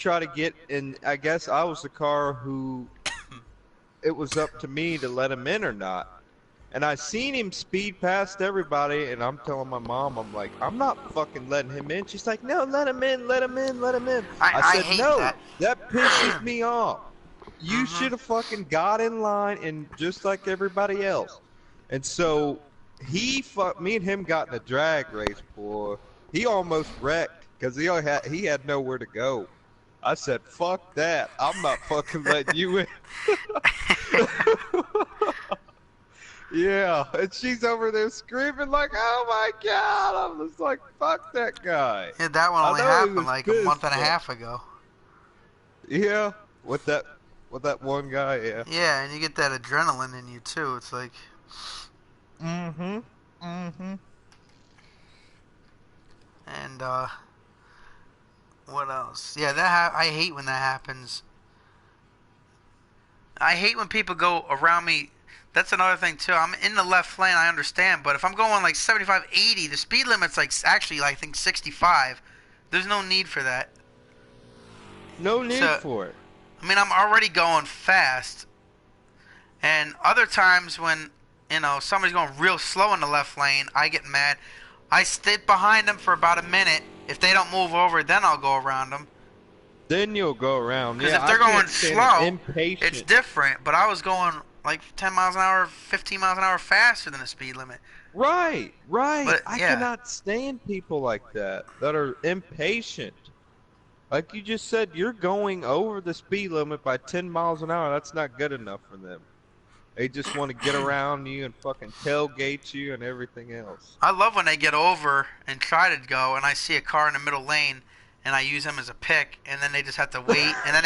try to get in. I guess I was the car who it was up to me to let him in or not. And I seen him speed past everybody, and I'm telling my mom, I'm like, I'm not fucking letting him in. She's like, no, let him in, let him in, let him in. I I said, hate no, that. that pisses me off. You Mhm. should have fucking got in line and just like everybody else. And so me and him got in a drag race, boy. He almost wrecked because he had nowhere to go. I said, fuck that. I'm not fucking letting you in. Yeah, and she's over there screaming like, "Oh my god!" I'm just like, "Fuck that guy." Yeah, that one I only know he happened was like a month pissed, and a but half ago. yeah, with that one guy, yeah. Yeah, and you get that adrenaline in you too. It's like, Mm-hmm. Mm-hmm. and what else? Yeah, I hate when that happens. I hate when people go around me. That's another thing too. I'm in the left lane, I understand, but if I'm going like 75, 80, the speed limit's like actually I think 65. There's no need for that. No need So, for it. I mean, I'm already going fast, and other times when somebody's going real slow in the left lane, I get mad. I sit behind them for about a minute. If they don't move over, then I'll go around them. Then you'll go around. Because Yeah, if I they're can't going stand an slow, it's impatient. different. But I was going like 10 miles an hour, 15 miles an hour faster than the speed limit. Right, right. But I yeah, cannot stand people like that are impatient. Like you just said, you're going over the speed limit by 10 miles an hour. That's not good enough for them. They just want to get around you and fucking tailgate you and everything else. I love when they get over and try to go, and I see a car in the middle lane, and I use them as a pick, and then they just have to wait, and then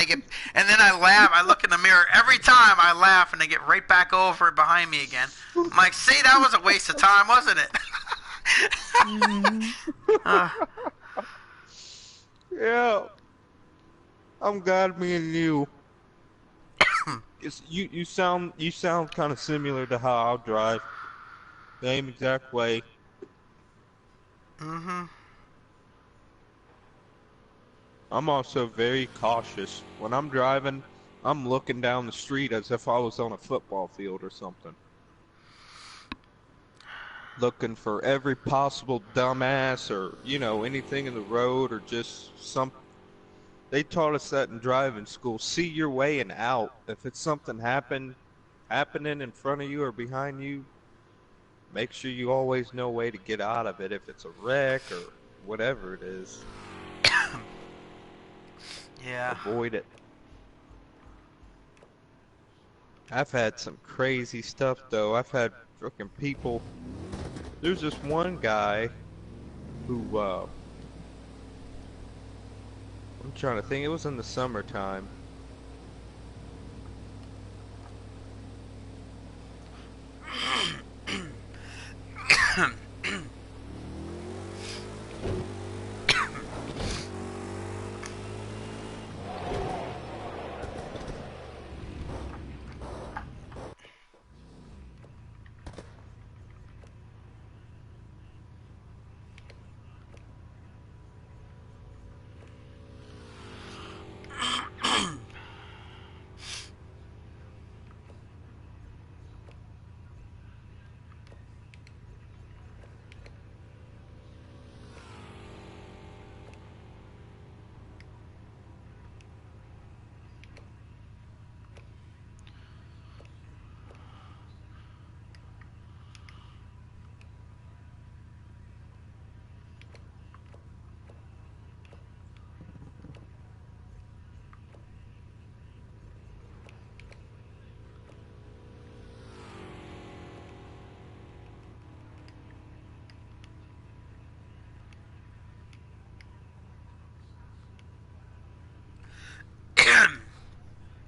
and then I laugh. I look in the mirror every time. I laugh, and they get right back over behind me again. I'm like, see, that was a waste of time, wasn't it? Mhm. uh, Yeah, I'm glad me and you. You sound kind of similar to how I'll drive. Same exact way. mhm. I'm also very cautious. When I'm driving, I'm looking down the street as if I was on a football field or something. Looking for every possible dumbass or, anything in the road or just some. They taught us that in driving school. See your way and out. If it's something happening in front of you or behind you, make sure you always know a way to get out of it if it's a wreck or whatever it is. Yeah. Avoid it. I've had some crazy stuff though. I've had freaking people. There's this one guy who I'm trying to think, it was in the summertime.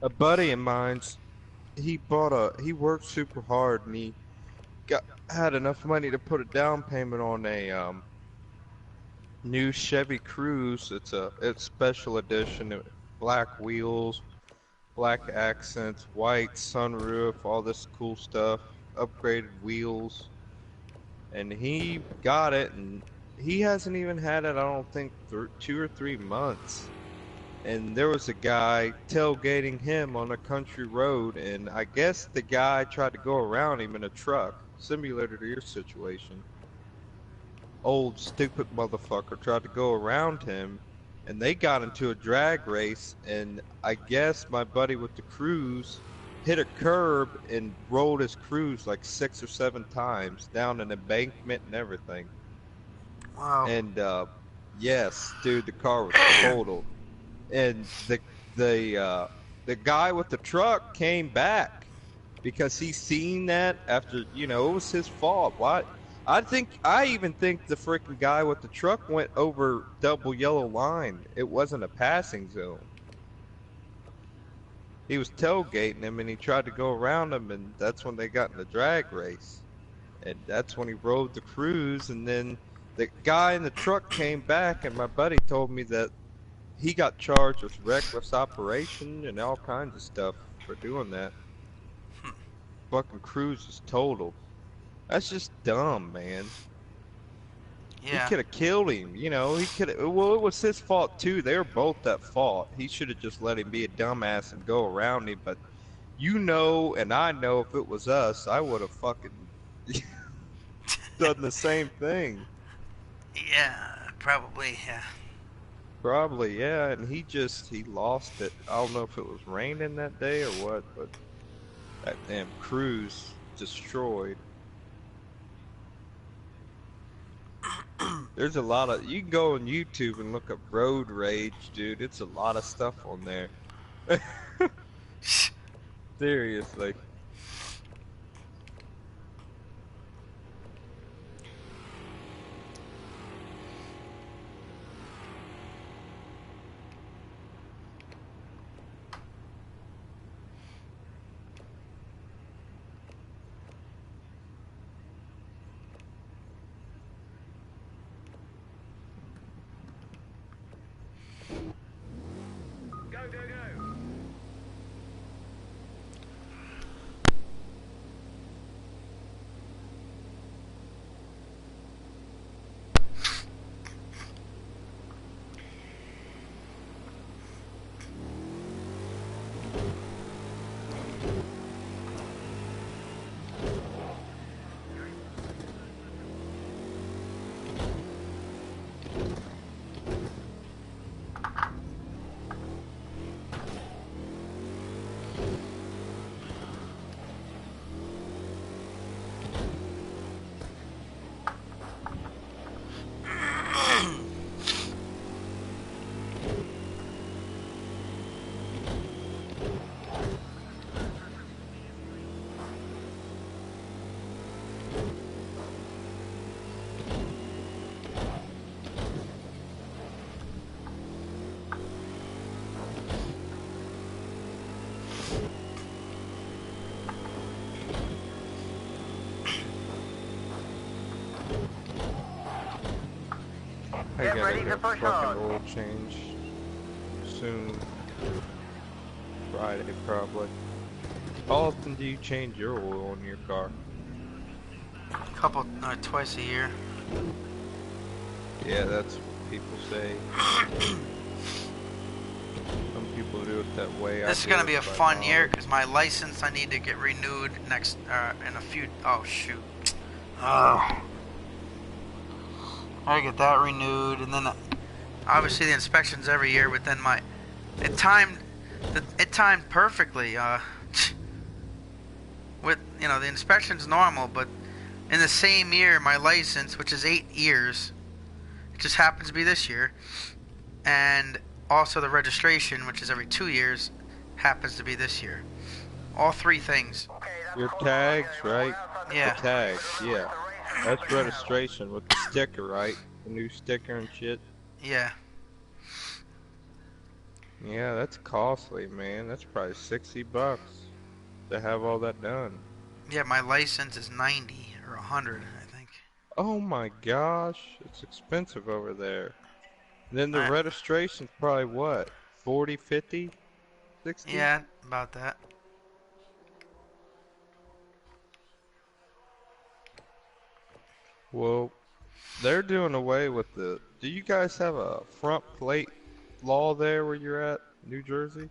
A buddy of mine's, he worked super hard and he had enough money to put a down payment on a new Chevy Cruze. It's special edition, black wheels, black accents, white sunroof, all this cool stuff, upgraded wheels, and he got it, and he hasn't even had it, I don't think, 2 or 3 months. and there was a guy tailgating him on a country road, and I guess the guy tried to go around him in a truck, similar to your situation. Old stupid motherfucker tried to go around him, and they got into a drag race, and I guess my buddy with the cruise hit a curb and rolled his cruise like 6 or 7 times down an embankment and everything. Wow. And yes, dude, the car was totaled. And the guy with the truck came back because he seen that after, it was his fault. Why? I even think the freaking guy with the truck went over double yellow line. It wasn't a passing zone. He was tailgating him and he tried to go around him, and that's when they got in the drag race. And that's when he rode the cruise, and then the guy in the truck came back, and my buddy told me that he got charged with reckless operation and all kinds of stuff for doing that. Fucking cruise is totaled. That's just dumb, man. He Yeah. could have killed him, he could have, well, it was his fault too. They were both at fault. He should have just let him be a dumbass and go around him, but and I know if it was us, I would have fucking done the same thing. Yeah, probably. Yeah. Probably, yeah, and he lost it. I don't know if it was raining that day or what, but that damn cruise destroyed. There's a lot of, you can go on YouTube and look up road rage, dude. It's a lot of stuff on there. Seriously. I gotta get a fucking oil change soon. Friday, probably. How often do you change your oil in your car? Twice a year. Yeah, that's what people say. Some people do it that way. This is gonna be a fun year because my license I need to get renewed next in a few. Oh shoot. Oh. I get that renewed, and then obviously the inspections every year. But then it timed perfectly. With the inspection's normal, but in the same year my license, which is 8 years, it just happens to be this year, and also the registration, which is every 2 years, happens to be this year. All three things. Your tags, right? Yeah. The tags, yeah. That's registration with the sticker, right? The new sticker and shit. Yeah. Yeah, that's costly, man. That's probably $60 to have all that done. Yeah, my license is 90 or 100, I think. Oh my gosh, it's expensive over there. And then the registration's probably what? 40, 50, 60? Yeah, about that. Well, they're doing away with do you guys have a front plate law there where you're at, New Jersey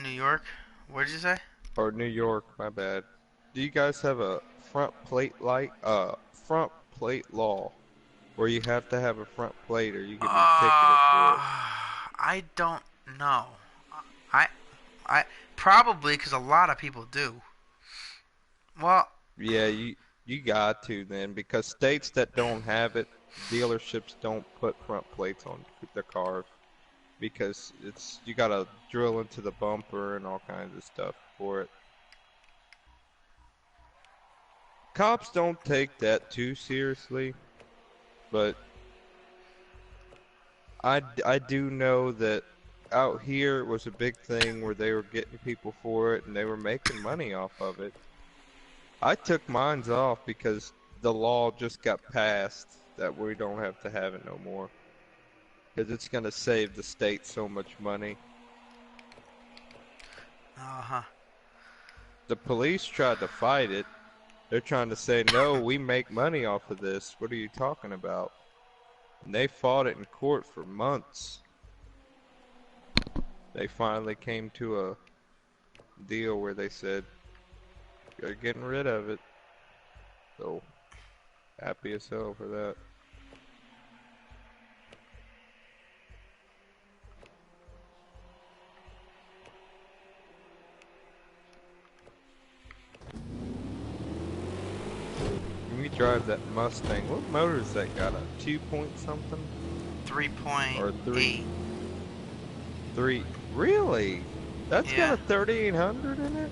New York? What did you say? or New York? My bad. Do you guys have a front plate law where you have to have a front plate or you can be ticketed for it? I don't know. I, I probably because a lot of people do. Well, Yeah, you got to then because states that don't have it, dealerships don't put front plates on the cars because it's you gotta drill into the bumper and all kinds of stuff for it. Cops don't take that too seriously, but I do know that out here it was a big thing where they were getting people for it and they were making money off of it. I took mines off because the law just got passed that we don't have to have it no more. Because it's going to save the state so much money. uh-huh. The police tried to fight it. They're trying to say, no, we make money off of this. What are you talking about? And they fought it in court for months. They finally came to a deal where they said, they're getting rid of it. So, happy as hell for that. When we drive that Mustang, what motor is that got? A 2 point something? 3.8. 3. Really? That's Yeah. got a 3800 in it?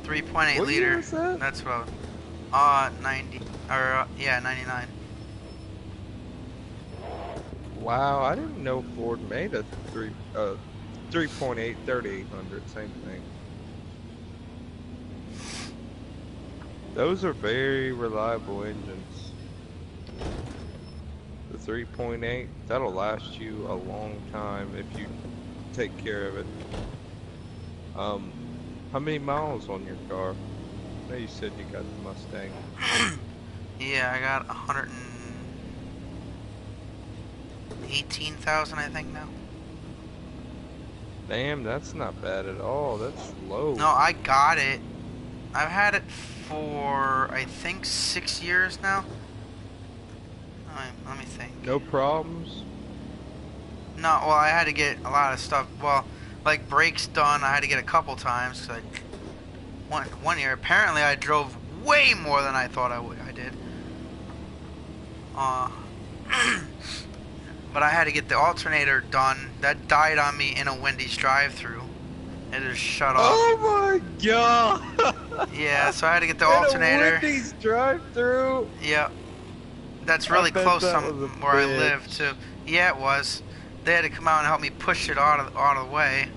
3.8 What liter. year is that? That's what. 90 or yeah, 99. Wow, I didn't know Ford made a 3.8 3800, same thing. Those are very reliable engines. The 3.8, that'll last you a long time if you take care of it. How many miles on your car? I know you said you got the Mustang. Yeah, I got 118,000, I think now. Damn, that's not bad at all. That's low. No, I got it. I've had it for I think 6 years now. Let me think. No problems? No, well, I had to get a lot of stuff. Well, like brakes done, I had to get a couple times. Cause one year, apparently, I drove way more than I thought I did. But I had to get the alternator done. That died on me in a Wendy's drive-through. It just shut off. Oh my god! Yeah, so I had to get the In alternator. a Wendy's drive-through. Yeah, that's really bet close that to was a where I bitch. live too. Yeah, it was. They had to come out and help me push it out of the way.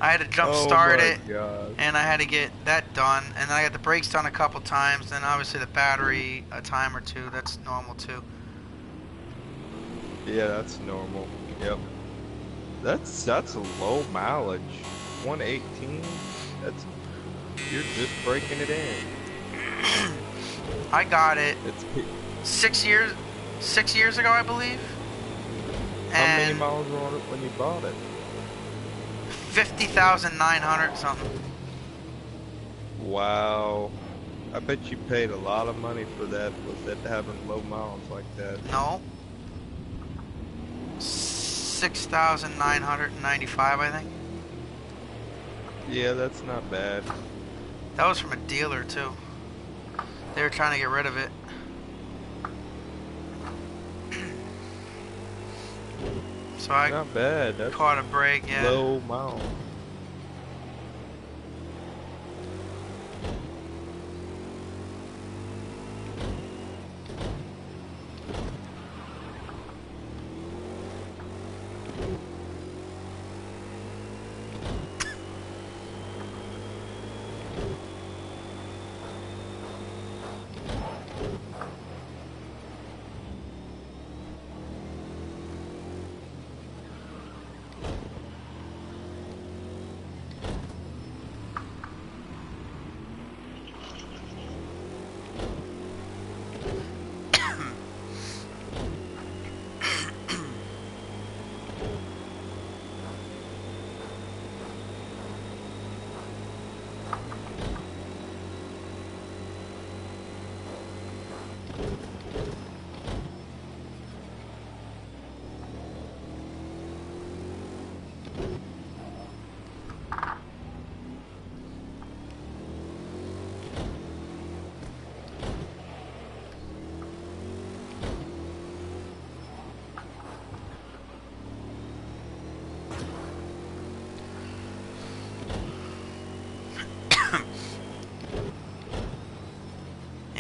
I had to jump start it, God. and I had to get that done. And then I got the brakes done a couple times. Then obviously the battery a time or two. That's normal too. Yeah, that's normal. Yep. That's a low mileage. 118. That's you're just breaking it in. I got it It's 6 years ago, I believe. how many And miles were on it when you bought it? 50,900 something. Wow. I bet you paid a lot of money for that with it having low miles like that. No. 6,995, I think. Yeah, that's not bad. That was from a dealer too. They were trying to get rid of it. So I Not bad. That's caught a break, yeah. low miles.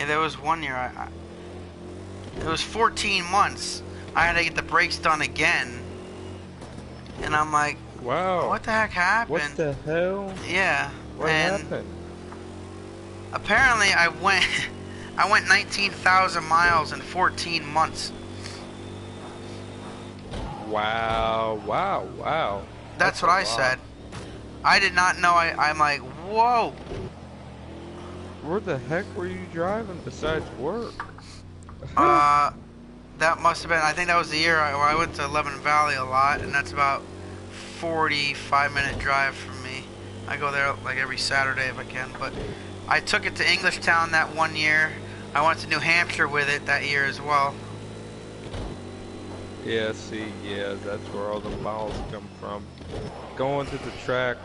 Yeah, there was one year it was 14 months. I had to get the brakes done again, and I'm like, Wow. what the heck What happened? the hell? Yeah, What and happened? apparently I went I went 19,000 miles in 14 months. Wow. Wow. Wow. That's That's a what I lot. said. I did not know. I'm like, whoa. Where the heck were you driving besides work? Uh, that must have been. I think that was the year where I went to Lebanon Valley a lot, and that's about 45-minute drive from me. I go there like every Saturday if I can. But I took it to Englishtown that one year. I went to New Hampshire with it that year as well. Yeah, see, yeah, that's where all the miles come from. Going to the track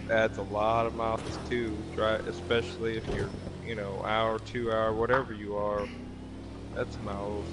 adds a lot of miles too, especially if you're, hour, 2 hour, whatever you are. That's miles.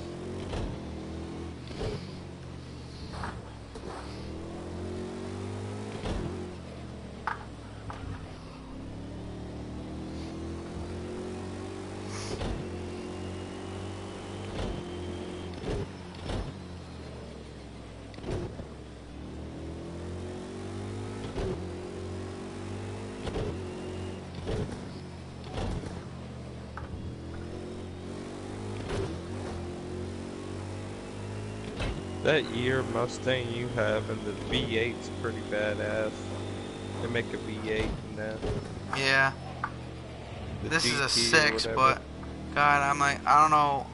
That year Mustang you have and the V8's pretty badass. They make a V8 in that. Yeah. The This is a GT or 6, whatever. but God, I'm like, I don't know.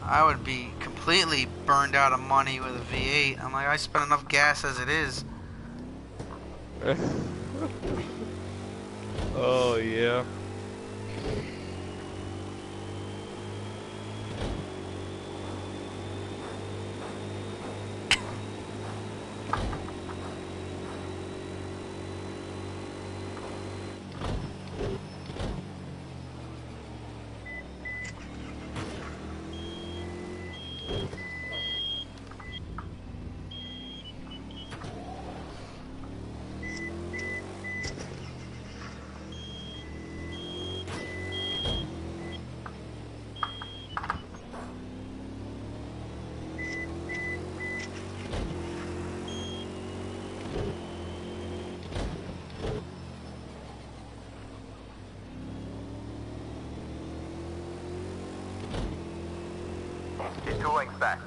I would be completely burned out of money with a V8. I'm like, I spend enough gas as it is. Oh yeah. Get 2 lengths back.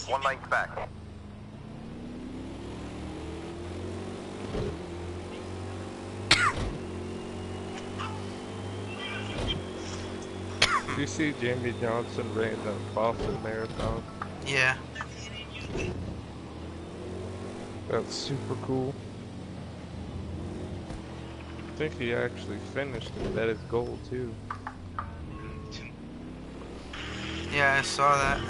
1 length back. Do you see Jamie Johnson ran the Boston Marathon? Yeah. That's super cool. I think he actually finished it. That is goal too. Yeah, I saw that.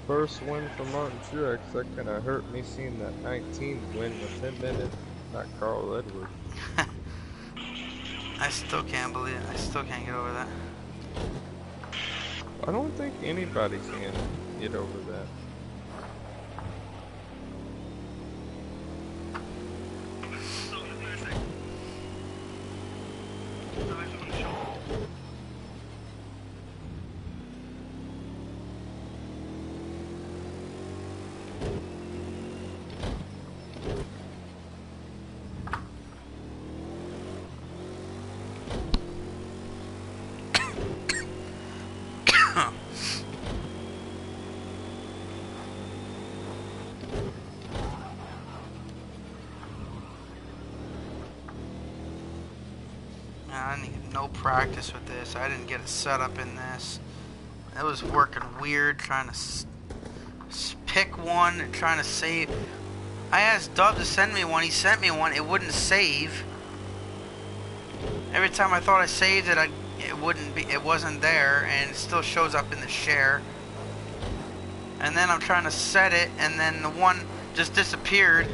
First win for Martin Truex. That kind of hurt me seeing that 19 win within minutes. Not Carl Edwards. I still can't believe it. I still can't get over that. I don't think anybody can get over that. I need no practice with this. I didn't get it set up in this. It was working weird, trying to pick one and trying to save. I asked Dub to send me one. He sent me one. It wouldn't save. Every time I thought I saved it, it wouldn't be. It wasn't there, and it still shows up in the share. And then I'm trying to set it, and then the one just disappeared.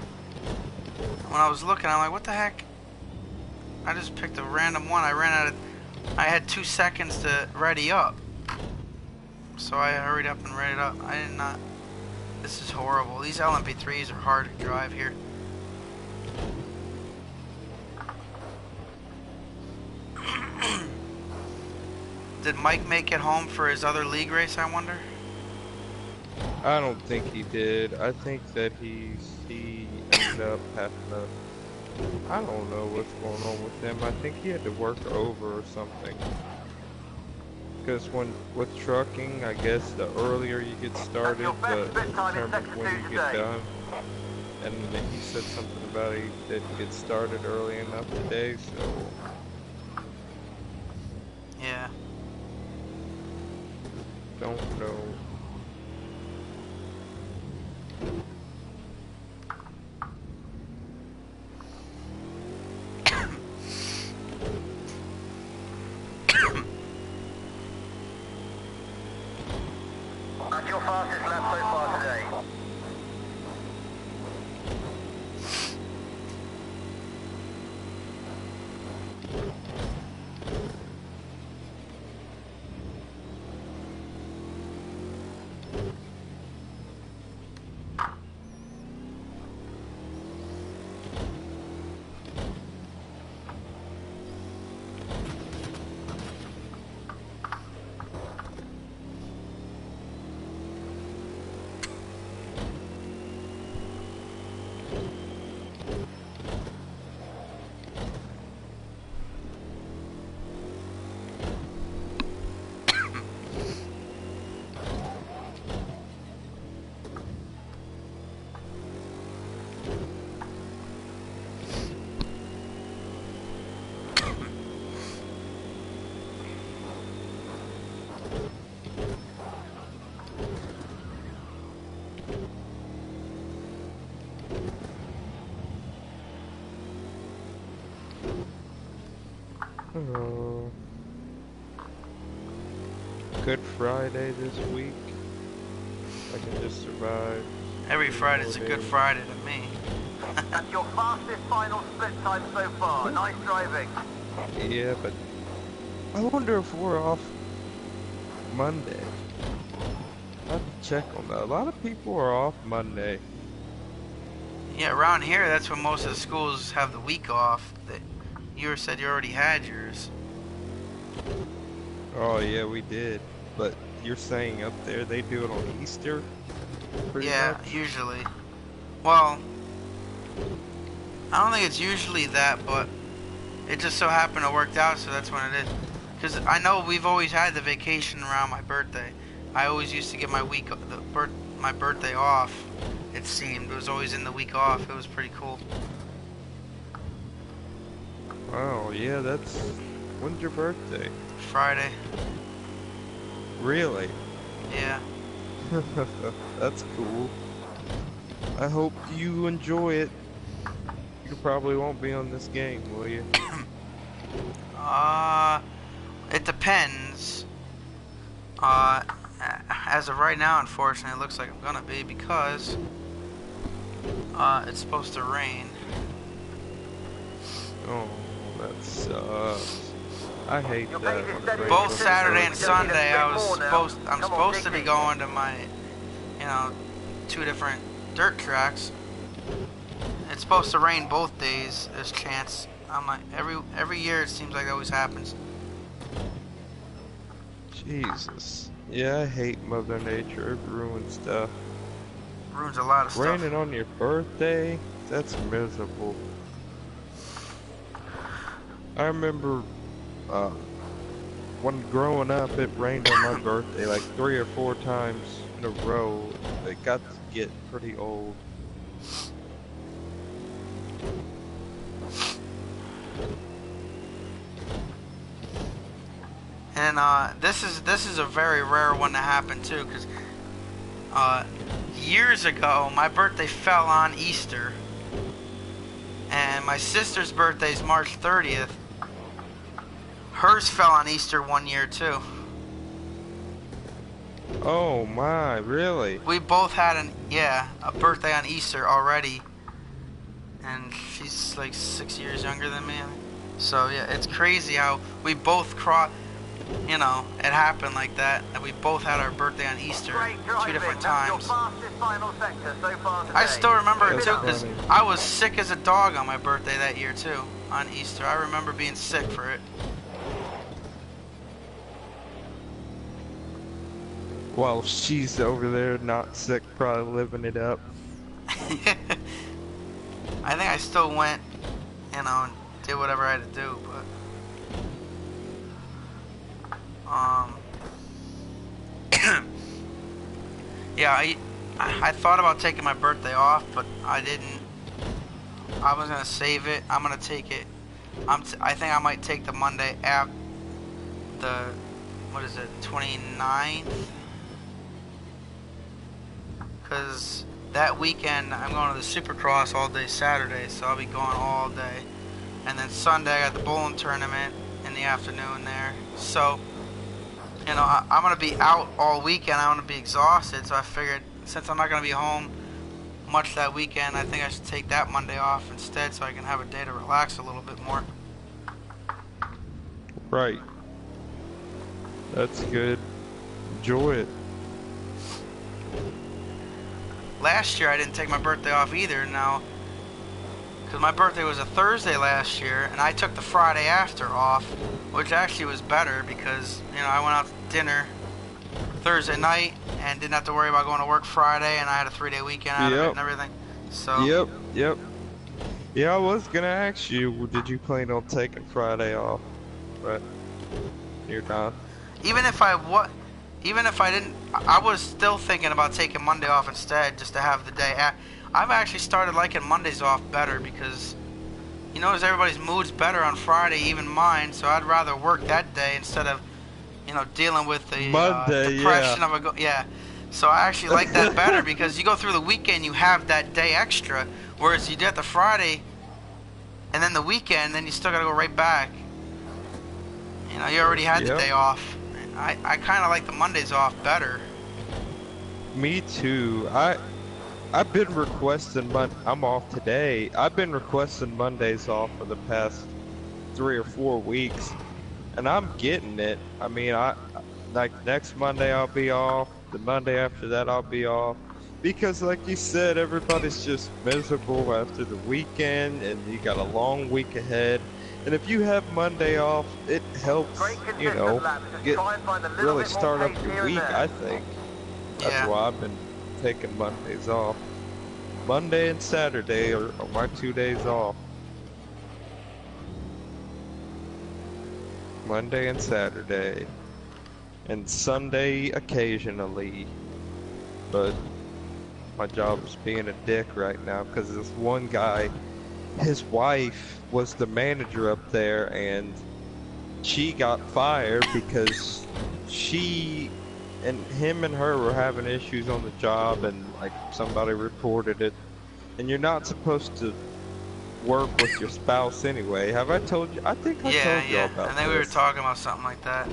When I was looking, I'm like, what the heck? I just picked a random one. I had 2 seconds to ready up. So I hurried up and read it up. I did not. This is horrible. These LMP3s are hard to drive here. Did Mike make it home for his other league race, I wonder? I don't think he did. I think that he ended up having to. I don't know what's going on with him. I think he had to work over or something. Because with trucking, I guess the earlier you get started, the determines when you get done. And he said something about he didn't get started early enough today, so. Yeah. Don't know. That's your fastest lap so far today. Oh. Good Friday this week. I can just survive. Every Friday's a good Friday to me. That's your fastest final split time so far. Nice driving. Yeah, but I wonder if we're off Monday. I have to check on that. A lot of people are off Monday. Yeah, around here, that's when most of the schools have the week off. You said you already had yours. Oh yeah, we did. But you're saying up there they do it on Easter? Yeah, much? usually. Well, I don't think it's usually that, but it just so happened to work out, so that's when it is. Because I know we've always had the vacation around my birthday. I always used to get my my birthday off. It seemed it was always in the week off. It was pretty cool. Oh yeah, when's your birthday? Friday. Really? Yeah. That's cool. I hope you enjoy it. You probably won't be on this game, will you? It depends. As of right now, unfortunately, it looks like I'm gonna be because it's supposed to rain. Oh, that sucks. I hate that when it rains Both on Saturday and Thursday. Sunday, I'm supposed to be going to my, 2 different dirt tracks. It's supposed to rain both days. There's a chance. I'm like every year it seems like it always happens. Jesus. Yeah, I hate Mother Nature. It ruins stuff. Ruins a lot of stuff. Raining on your birthday? That's miserable. I remember when growing up, it rained on my birthday like 3 or 4 times in a row. It got to get pretty old. And this is a very rare one to happen too, because years ago my birthday fell on Easter, and my sister's birthday is March 30th. Hers fell on Easter one year too. Oh my, really? We both had a birthday on Easter already, and she's like 6 years younger than me. So yeah, it's crazy how we both you know, it happened like that, and we both had our birthday on Easter, Great 2 driving. different That's your times. fastest final sector so far today. I still remember it That's too, because funny. I was sick as a dog on my birthday that year too, on Easter. I remember being sick for it. While she's over there not sick, probably living it up. I think I still went, you know, and did whatever I had to do, but yeah, I thought about taking my birthday off, but I didn't. I was gonna save it. I'm gonna take it. I think I might take the Monday after the, what is it, 29th? Because that weekend I'm going to the Supercross all day Saturday, so I'll be going all day. And then Sunday I got the bowling tournament in the afternoon there. So, you know, I'm going to be out all weekend. I'm going to be exhausted, so I figured since I'm not going to be home much that weekend, I think I should take that Monday off instead so I can have a day to relax a little bit more. Right. That's good. Enjoy it. Last year I didn't take my birthday off either now, because my birthday was a Thursday last year, and I took the Friday after off, which actually was better because, you know, I went out to dinner Thursday night and didn't have to worry about going to work Friday, and I had a 3-day weekend out of it and everything. So Yep. Yeah, I was gonna ask you, did you plan on taking Friday off? But you're not. even if I didn't, I was still thinking about taking Monday off instead, just to have the day. I've actually started liking Mondays off better because, you know, as everybody's mood's better on Friday, even mine. So I'd rather work that day instead of, you know, dealing with the Monday, depression of So I actually like that better because you go through the weekend, you have that day extra, whereas you get the Friday and then the weekend, then you still gotta go right back. You know, you already had the day off. I kind of like the Mondays off better. Me too. I've been requesting I'm off today. I've been requesting Mondays off for the past 3 or 4 weeks, and I'm getting it. I mean, like next Monday I'll be off. The Monday after that I'll be off, because like you said, everybody's just miserable after the weekend, and you got a long week ahead. And if you have Monday off, it helps, you know, really start up your week, I think. That's why I've been taking Mondays off. Monday and Saturday are my 2 days off. Monday and Saturday. And Sunday occasionally. But my job is being a dick right now because this one guy, his wife was the manager up there, and she got fired because him and her were having issues on the job, and like somebody reported it. And you're not supposed to work with your spouse anyway. Have I told you? I think I told you all about this. I think we were talking about something like that.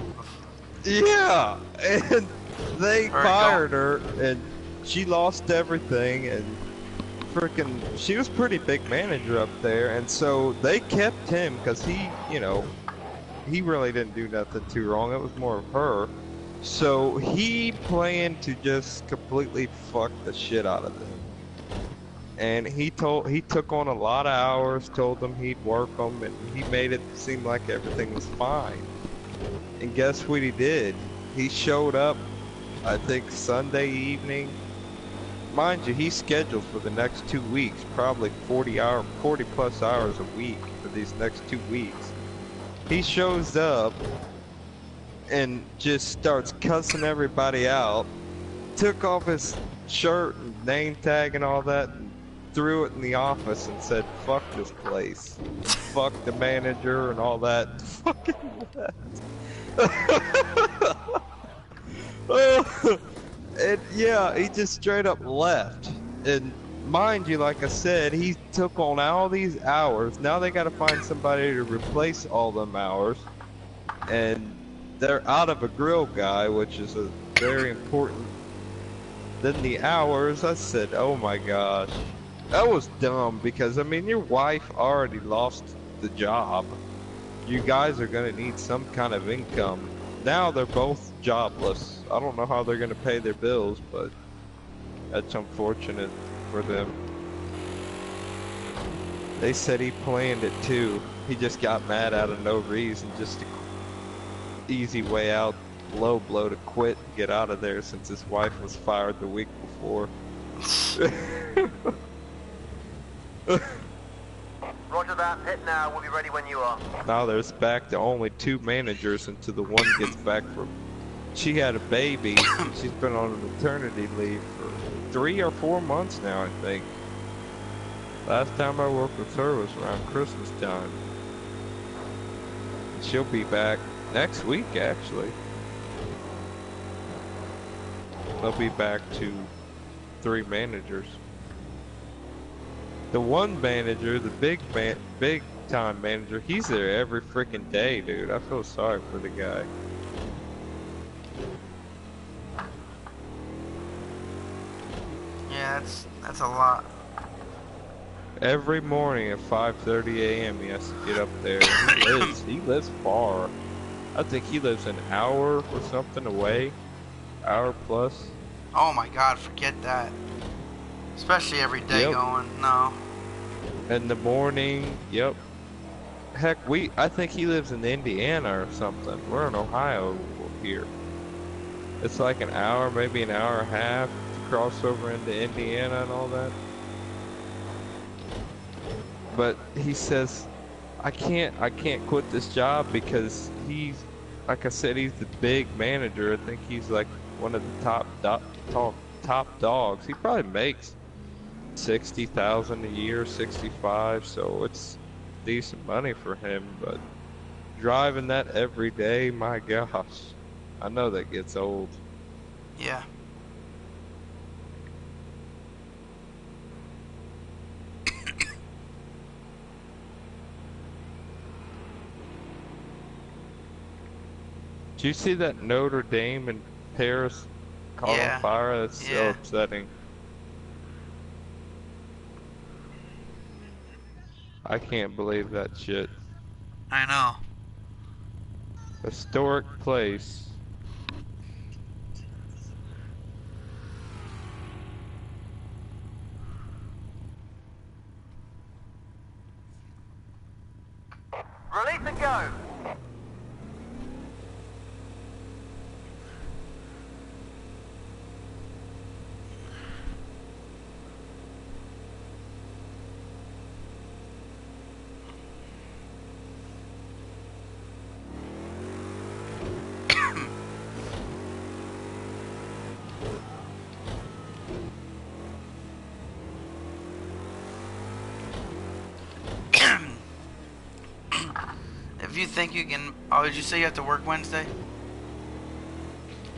Yeah, and they fired her, and she lost everything, and freaking, she was pretty big manager up there, and so they kept him because he, you know, he really didn't do nothing too wrong. It was more of her. So he planned to just completely fuck the shit out of them. And he took on a lot of hours, told them he'd work them, and he made it seem like everything was fine. And guess what he did? He showed up, I think Sunday evening. Mind you, he's scheduled for the next 2 weeks, probably 40 plus hours a week for these next 2 weeks. He shows up and just starts cussing everybody out, took off his shirt and name tag and all that, and threw it in the office and said, fuck this place. Fuck the manager and all that. Fucking and yeah, he just straight up left. And mind you, like I said, he took on all these hours. Now they gotta find somebody to replace all them hours. And they're out of a grill guy, which is a very important. Then the hours, I said, oh my gosh. That was dumb because, I mean, your wife already lost the job. you guys are gonna need some kind of income. Now they're both jobless. I don't know how they're gonna pay their bills, but that's unfortunate for them. They said he planned it too. He just got mad out of no reason, just an easy way out, low blow to quit and get out of there since his wife was fired the week before. Roger that. Hit now. We'll be ready when you are. Now there's back to only 2 managers until the one gets back from. She had a baby. She's been on maternity leave for 3 or 4 months now, I think. Last time I worked with her was around Christmas time. She'll be back next week, actually. They'll be back to 3 managers. The one manager, the big time manager, he's there every freaking day, dude. I feel sorry for the guy. Yeah, that's a lot. Every morning at 5:30 a.m. he has to get up there. He lives far. I think he lives an hour or something away. Hour plus. Oh my God, forget that. Especially every day going. No. In the morning, yep. Heck, I think he lives in Indiana or something. We're in Ohio here. It's like an hour, maybe an hour and a half to cross over into Indiana and all that. But he says, I can't quit this job because he's, like I said, he's the big manager. I think he's like one of the top dogs. He probably makes 60,000 a year, 65, so it's decent money for him. But driving that every day, my gosh, I know that gets old. Yeah. Did you see that Notre Dame in Paris caught on fire? That's so upsetting. I can't believe that shit. I know. Historic place. Release and go. If you think you can, oh, did you say you have to work Wednesday?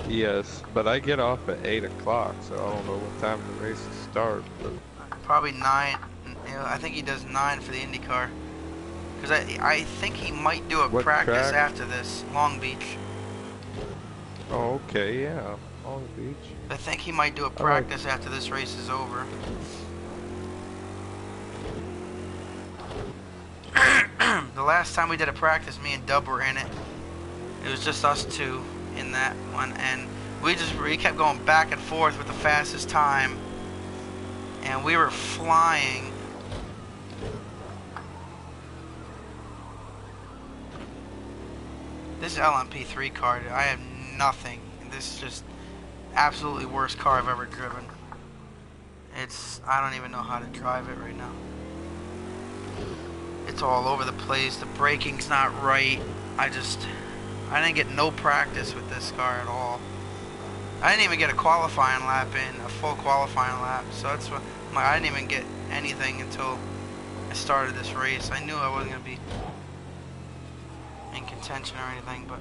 Yes, but I get off at 8 o'clock, so I don't know what time the races start. But Probably 9. I think he does 9 for the IndyCar. Because I think he might do a What practice track? after this. Long Beach. oh, okay, yeah, Long Beach. I think he might do a practice after this race is over. The last time we did a practice, me and Dub were in it. It was just us two in that one, and we kept going back and forth with the fastest time, and we were flying. This LMP3 car, I have nothing. This is just absolutely worst car I've ever driven. I don't even know how to drive it right now. It's all over the place. The braking's not right. I didn't get no practice with this car at all. I didn't even get a qualifying lap in, a full qualifying lap. So that's what I didn't even get anything until I started this race. I knew I wasn't gonna be in contention or anything, but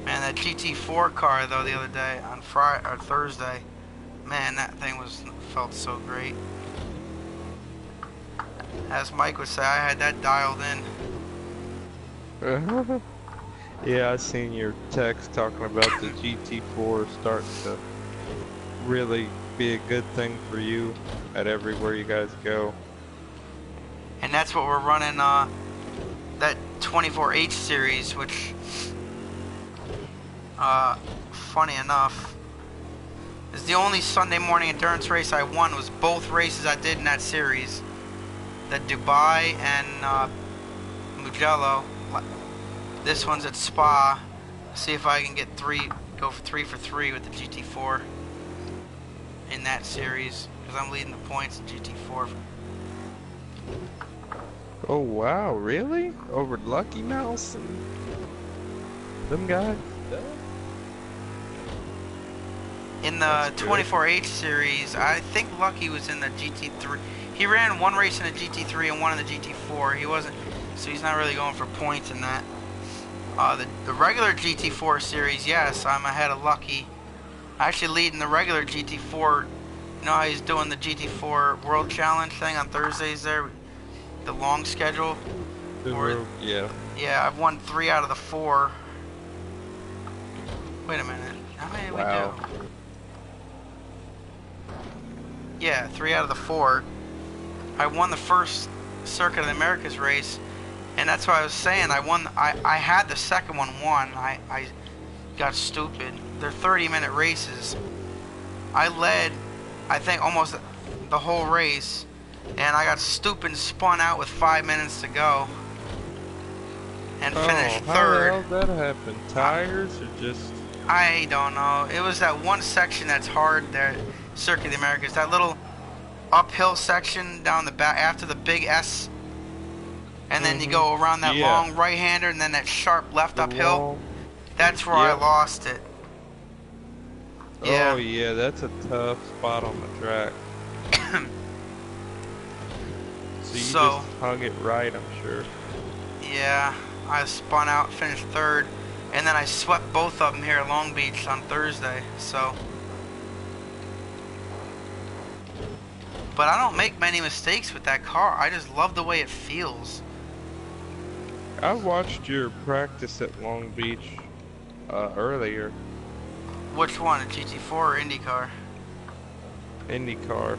man, that GT4 car though the other day on Friday or Thursday, man, that thing felt so great. As Mike would say, I had that dialed in. Yeah, I seen your text talking about the GT4 starting to really be a good thing for you at everywhere you guys go. And that's what we're running, that 24H series, which, funny enough, is the only Sunday morning endurance race I won. Was both races I did in that series, the Dubai and Mugello. This one's at Spa. See if I can get go for 3 for 3 with the GT4 in that series, because I'm leading the points in GT4. Oh wow, really? Over Lucky Mouse and them guys? In the 24H series, I think Lucky was in the GT3. He ran one race in the GT3 and one in the GT4. He wasn't, so he's not really going for points in that. The regular GT4 series, yes, I'm ahead of Lucky. I actually lead in the regular GT4. You know how he's doing the GT4 World Challenge thing on Thursdays there? The long schedule? Yeah. Yeah, I've won 3 out of the 4. Wait a minute. How many did we do? Yeah, 3 out of the 4. I won the first Circuit of the Americas race. And that's what I was saying. I had the second one won. I got stupid. They're 30-minute races. I led, I think, almost the whole race, and I got stupid and spun out with 5 minutes to go, and finished third. How the hell did that happen? Tires or just? I don't know. It was that one section that's hard there, Circuit of the Americas. That little uphill section down the back after the big S. And then you go around that long right-hander, and then that sharp left uphill. That's where I lost it. Yeah. Oh yeah, that's a tough spot on the track. So you just hung it right, I'm sure. Yeah, I spun out, finished third, and then I swept both of them here at Long Beach on Thursday. So, but I don't make many mistakes with that car. I just love the way it feels. I watched your practice at Long Beach earlier. Which one, a GT4 or IndyCar? IndyCar.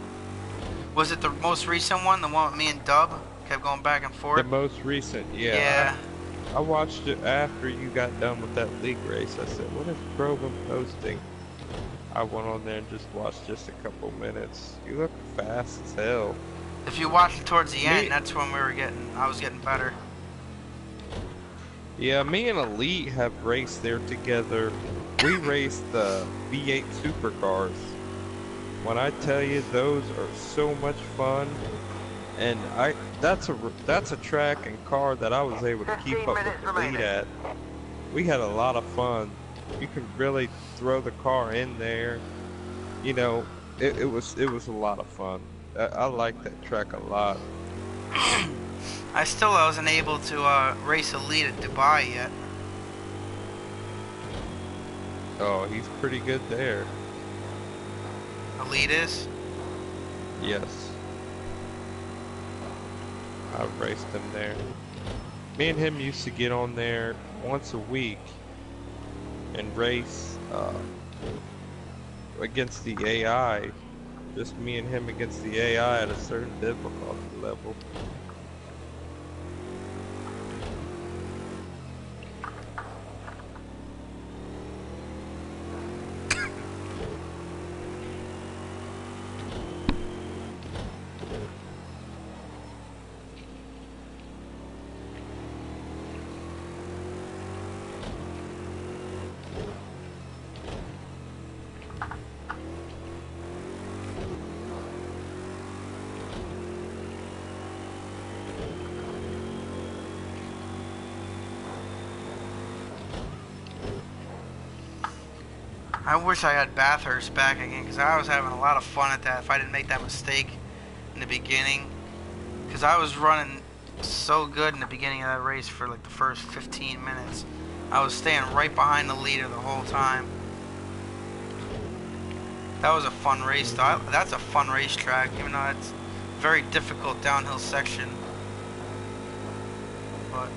Was it the most recent one, the one with me and Dub? Kept going back and forth? The most recent, yeah. Yeah. I watched it after you got done with that league race. I said, what is Groban posting? I went on there and just watched just a couple minutes. You look fast as hell. If you watched it towards the end, that's when I was getting better. Yeah, me and Elite have raced there together. We raced the V8 supercars. When I tell you, those are so much fun, and that's a track and car that I was able to keep up with the lead at. We had a lot of fun. You can really throw the car in there. You know, it was a lot of fun. I like that track a lot. I still wasn't able to race Elite at Dubai yet. Oh, he's pretty good there. Elite is? Yes. I've raced him there. Me and him used to get on there once a week and race against the AI. Just me and him against the AI at a certain difficulty level. I wish I had Bathurst back again, because I was having a lot of fun at that if I didn't make that mistake in the beginning. Because I was running so good in the beginning of that race for like the first 15 minutes. I was staying right behind the leader the whole time. That was a fun race though. That's a fun racetrack, even though it's a very difficult downhill section. But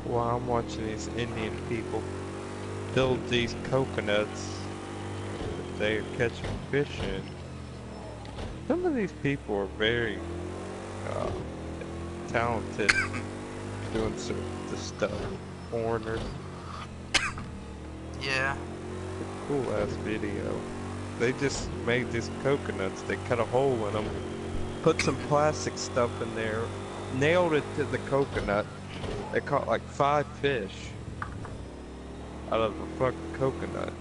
While I'm watching these Indian people build these coconuts that they are catching fish in. Some of these people are very uh, talented doing some of the stuff. Foreigners. Yeah. Cool ass video. They just made these coconuts. They cut a hole in them, put some plastic stuff in there, nailed it to the coconut. They caught like 5 fish out of a fucking coconut.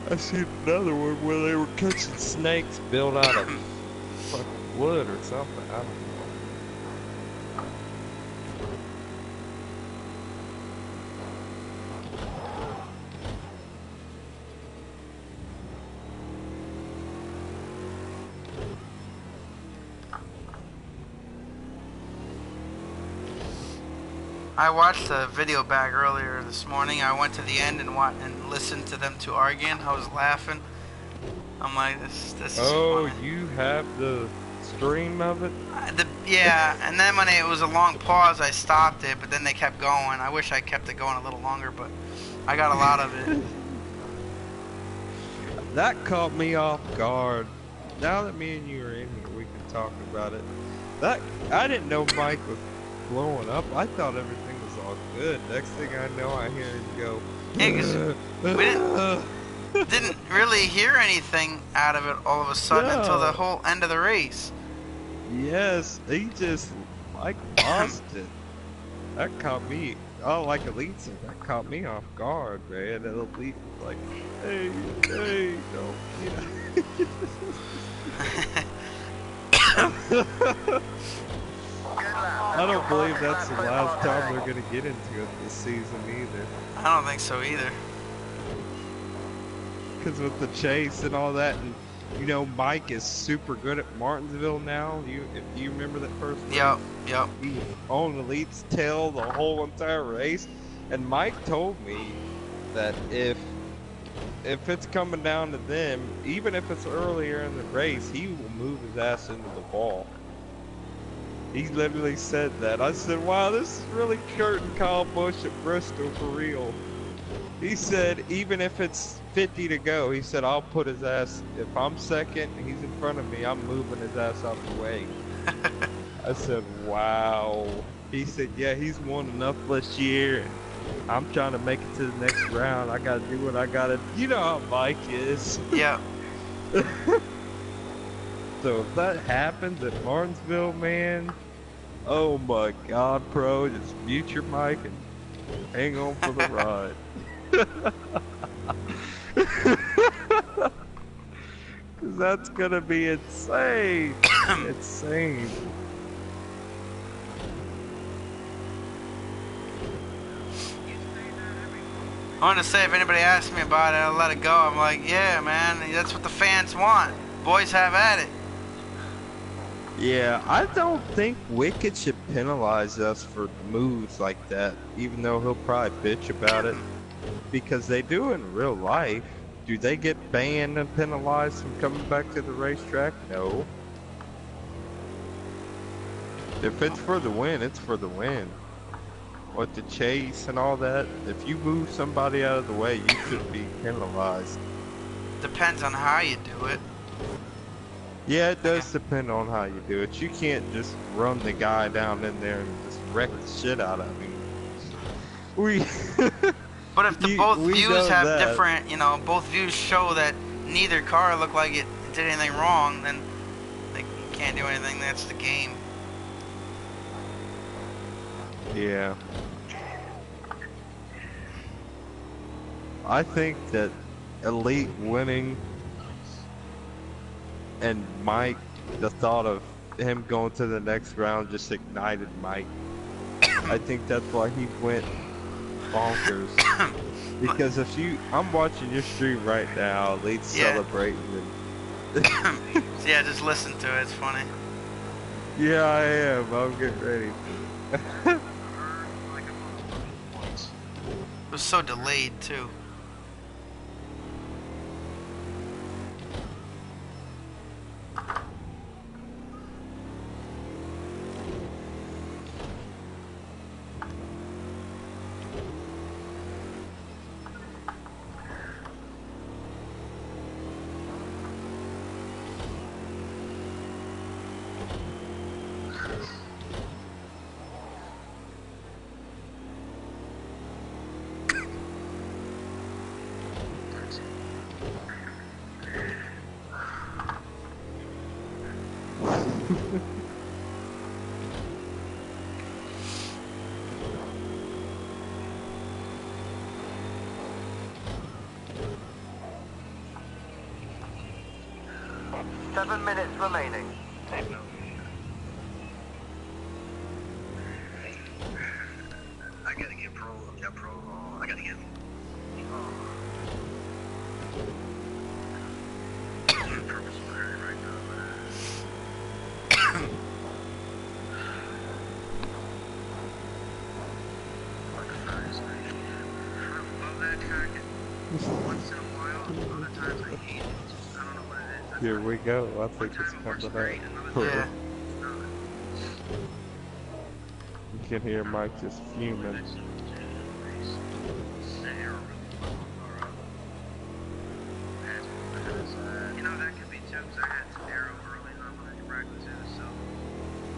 I seen another one where they were catching snakes built out of fucking wood or something. I don't know. I watched a video back earlier this morning. I went to the end and listened to them two arguing. I was laughing. I'm like, this is Oh, funny. you have the stream of it? Yeah, and then when it was a long pause, I stopped it, but then they kept going. I wish I kept it going a little longer, but I got a lot of it. That caught me off guard. Now that me and you are in here, we can talk about it. I didn't know Mike was blowing up. I thought everything was all good. Next thing I know, I hear him go. Yeah, 'cause we didn't really hear anything out of it all of a sudden until the whole end of the race. Yes, he just like lost it. That caught me. Oh, like Elite said, that caught me off guard, man. And Elite was like, hey, don't, you know. I don't believe that's the last time they're gonna get into it this season either. I don't think so either. Because with the chase and all that, and you know, Mike is super good at Martinsville now. If you remember that first race, Yep. he was on Elite's tail the whole entire race. And Mike told me that if it's coming down to them, even if it's earlier in the race, he will move his ass into the ball. He literally said that. I said, wow, this is really Kurt and Kyle Busch at Bristol for real. He said, even if it's 50 to go, he said, I'll put his ass, if I'm second and he's in front of me, I'm moving his ass out the way. I said, wow. He said, yeah, he's won enough this year. And I'm trying to make it to the next round. I got to do what I got to. You know how Mike is. Yep. So if that happens at Martinsville, man, oh my God, bro, just mute your mic and hang on for the ride. Cause that's gonna be insane. Insane. I wanted to say, if anybody asks me about it, I'll let it go. I'm like, yeah, man, that's what the fans want. Boys have at it. Yeah, I don't think Wicked should penalize us for moves like that, even though he'll probably bitch about it. Because they do in real life. Do they get banned and penalized from coming back to the racetrack? No. If it's for the win, it's for the win. With the chase and all that, if you move somebody out of the way, you should be penalized. Depends on how you do it. Yeah, it does depend on how you do it. You can't just run the guy down in there and just wreck the shit out of him. But if We both views know have that. different, both views show that neither car looked like it did anything wrong, then they can't do anything. That's the game. Yeah. I think that Elite winning and Mike, the thought of him going to the next round just ignited Mike. I think that's why he went bonkers. Because I'm watching your stream right now, Elite's Yeah. celebrating. And Yeah, just listen to it. It's funny. yeah, I am. I'm getting ready. was so delayed too. Seven minutes remaining. I gotta get pro. I gotta get. Purpose right now, man. Like a furnace, man. Love that target. Once in a while, other times I hate it. I don't know what it is. Here we go. I One think time it's it works coming great, up. another Yeah. time it's not. You can hear Mike just fuming. You know, that could be too, because I had some arrow early on when I could practice it, so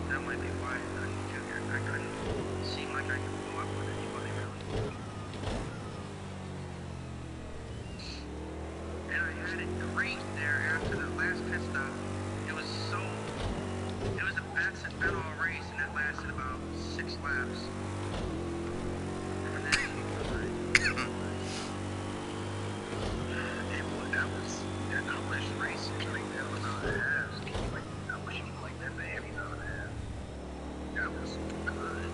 that might be why I couldn't seem like I could go up with anybody really. And I had it great there after the last pit stop. It was the best it's been all race, and that lasted about 6 laps. And then, I wish racing like that was on the halves. I wish it was like that for every on the half. That was good.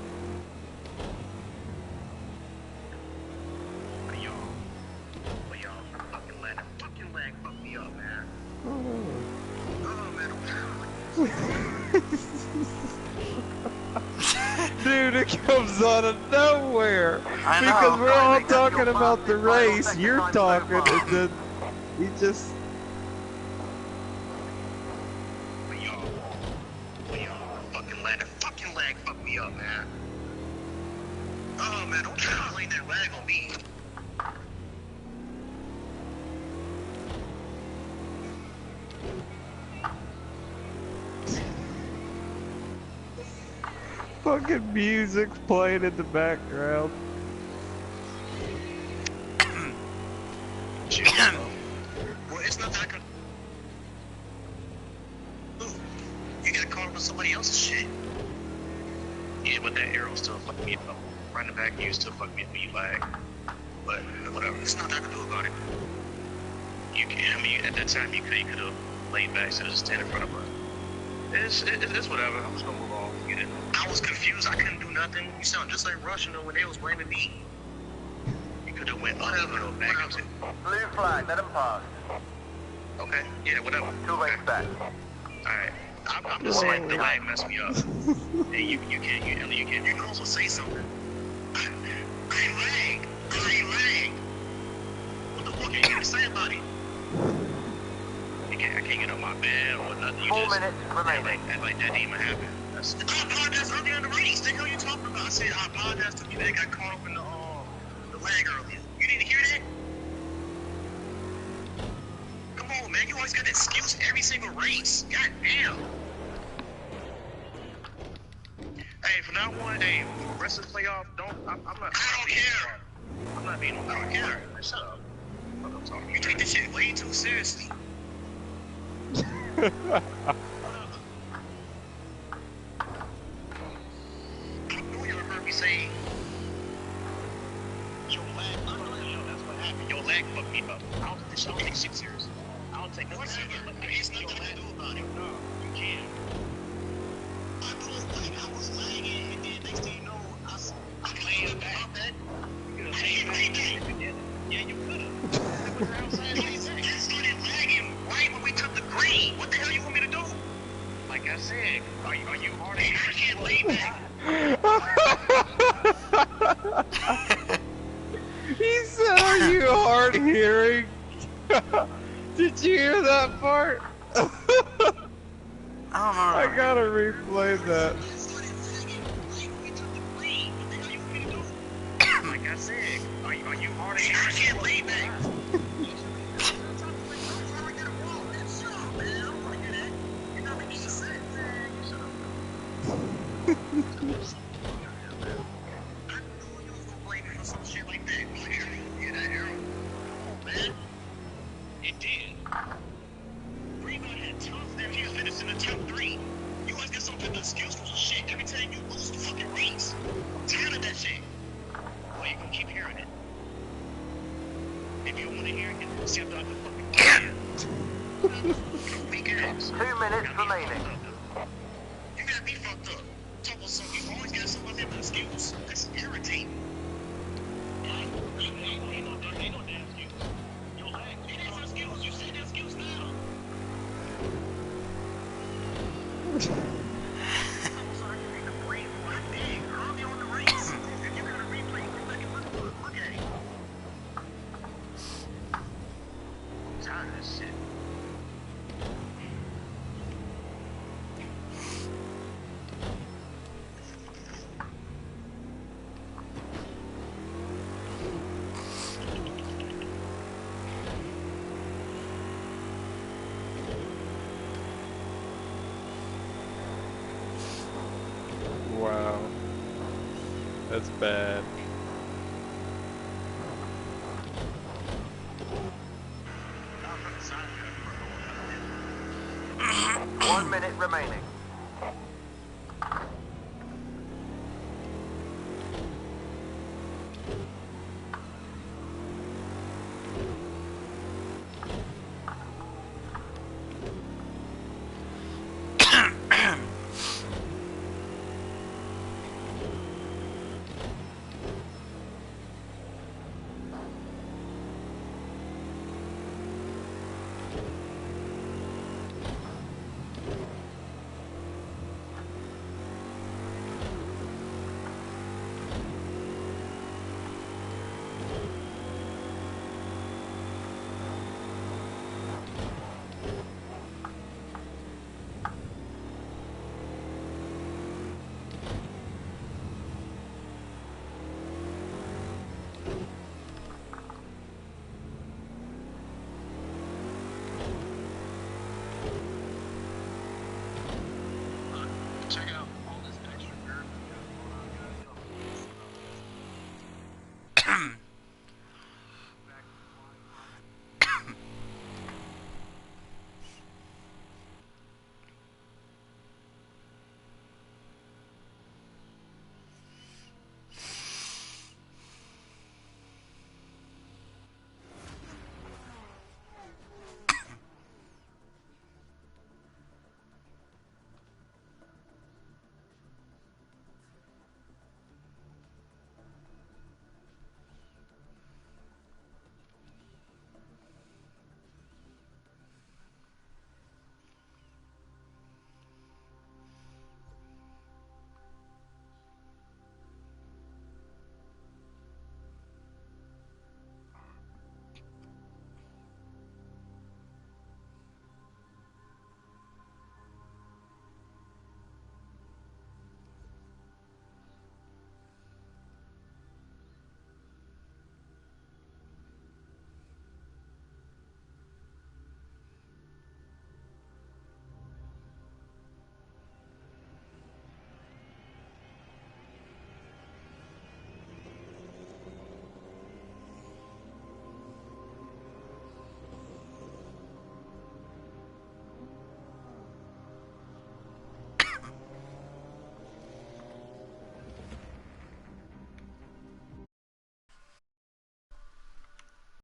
But y'all, fucking leg fucked me up, man. Oh man, Dude, it comes out of nowhere. I know. Because we're all That's your talking about the fastest final race, second you're time so talking, far. and then he just... but y'all, fucking leg fucked me up, man. Oh man, don't try to blame that lag on me. Fucking music playing in the background. Well, it's not that I could. Ooh, you got caught up with somebody else's shit. Yeah, but that arrow still fucking me up. Running back used to fuck me up when you lag. But whatever, it's not that I can do about it. You can, I mean, at that time you could have laid back instead of just stand in front of us. It's whatever. I'm just gonna move on. You didn't. I was confused. I couldn't do nothing. You sound just like Russian when they was blaming me. You could have went whatever. Back into. Blue flag, let him pass. Okay. Yeah. Whatever. 2 lanes back. Alright. I'm just saying the lag messed me up. And you can also say something. I lag. What the fuck are you gonna say about it? I can't get on my bed or nothing. You 4 just minutes remaining. act like that didn't even happen. I apologize earlier in the race. The hell you talking about? I said I apologize to people that got caught up in the lag earlier. You didn't hear that? Come on, man. You always got an excuse every single race. God damn. Hey, from now on, hey, rest of the playoff, I'm not. I don't care. I'm not being on. I don't care. Shut up. I'm talking. You take this shit way too seriously. I know y'all heard me say your lag. I know that's what happened. Your lag fucked me up. I don't take shit serious. I don't take nothing serious. There's nothing I can do about it. No, you can't. I was lagging, and then next thing you know, I laid back. You could have laid back if you did it. Yeah, you could have. That started lagging right when we took the green. What the hell you want me to do? Like I said, are you hard? I can't lay back. hard hearing. Did you hear that part? I I don't know. gotta replay that. Like I said, are you hard of hearing? I can't leave, man. It did. Reba had tough that he finished in the top 3. You always get some type of excuse for shit every time you lose the fucking race. I'm tired of that shit. Well, you can keep hearing it. If you don't want to hear it, then see if I can fucking weak ass. 2 minutes remaining. You got me fucked up. Talk about something. You always got some type of excuse. That's irritating. Ain't no damn excuse. Yo, hey, it is an excuse. You said that excuse now. I'm sorry, you need to blame one thing early on the race. If you got a replay, go back and look at it. I'm tired of this shit. Wow. That's bad. One minute remaining.